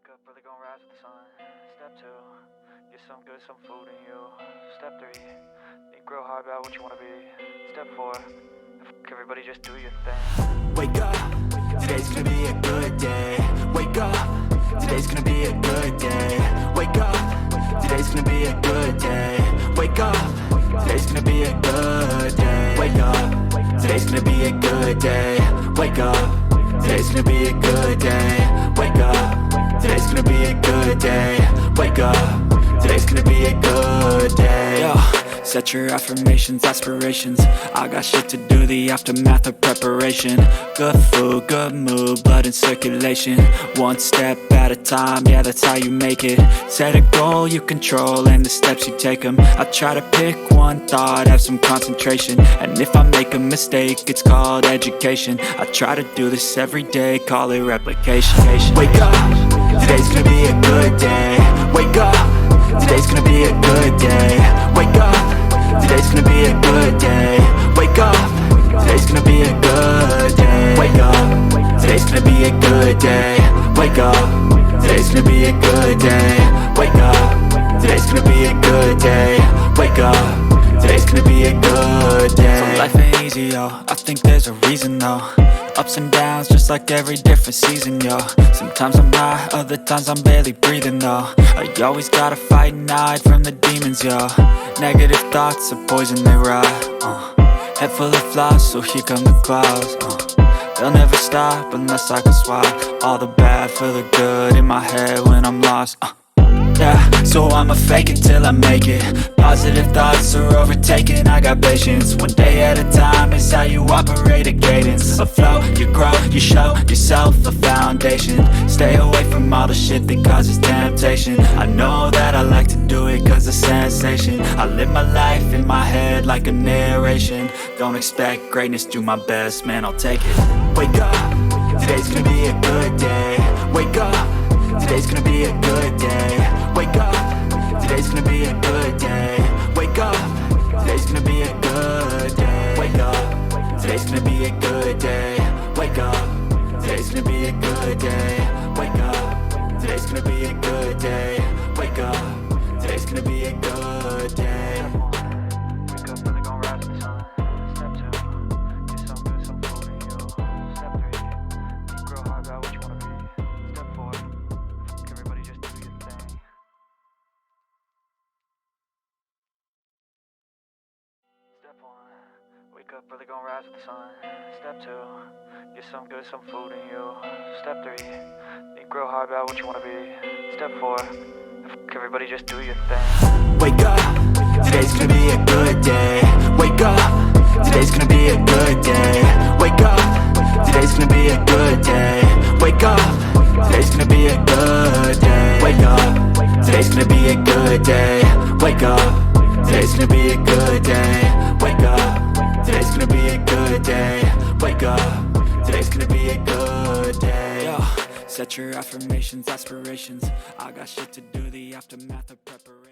Wake up, really gonna rise with the sun. Step 2, get some good, some food in you. Step 3, think real hard about what you wanna be. Step 4, everybody just do your thing. Wake up, today's gonna be a good day. Wake up, today's gonna be a good day. Wake up, today's gonna be a good day. Wake up, today's gonna be a good day. Wake up, today's gonna be a good day. Wake up, today's gonna be a good day. Wake up, today's gonna be a good day. Wake up, today's gonna be a good day. Yo, set your affirmations, aspirations. I got shit to do, the aftermath of preparation. Good food, good mood, blood in circulation. One step at a time, yeah, that's how you make it. Set a goal you control and the steps you take them. I try to pick one thought, have some concentration. And if I make a mistake, it's called education. I try to do this every day, call it replication. Wake up, today's gonna be a good day. Wake up, today's gonna be a good day. Wake up, today's gonna be a good day. Wake up, today's gonna be a good day. Wake up, today's gonna be a good day. Wake up, today's gonna be a good day. Wake up, today's gonna be a good day. Wake up, today's gonna be a good day. So life ain't easy, yo, I think there's a reason though. Ups and downs, just like every different season, yo. Sometimes I'm high, other times I'm barely breathing, though. I always gotta fight and hide from the demons, yo. Negative thoughts are poison, they rot. Head full of flies, so here come the clouds. They'll never stop unless I can swap all the bad for the good in my head when I'm lost. Yeah, so I'ma fake it till I make it. Positive thoughts are overtaken, I got patience. One day at a time is how you operate a cadence. A flow, you grow, you show yourself a foundation. Stay away from all the shit that causes temptation. I know that I like to do it cause it's sensation. I live my life in my head like a narration. Don't expect greatness, do my best, man, I'll take it. Wake up, today's gonna be a good day. Wake up, today's gonna be a good day. Wake up, today's gonna be a good day. Wake up, today's gonna be a good day. Wake up, today's gonna be a good day. Wake up, today's gonna be a good day. Wake up, today's gonna be a good day. Wake up, today's gonna be a good day. Wake up, really gonna rise with the sun. Step 2, get some good, some food in you. Step 3, think real hard about what you wanna be. Step 4, everybody just do your thing. Step 1, wake up, really gonna rise with the sun. Step 2, get some good, some food in you. Step 3, think real hard about what you wanna be. Step 4, everybody just do your thing. Wake up, today's gonna be a good day. Wake up, today's gonna be a good day. Wake up, today's gonna be a good day. Wake up, today's gonna be a good day. Wake up, today's gonna be a good day. Wake up, today's gonna be a good day. Wake up, today's gonna be a good day. Wake up, today's gonna be a good day. Yo, set your affirmations, aspirations. I got shit to do, the aftermath of preparation.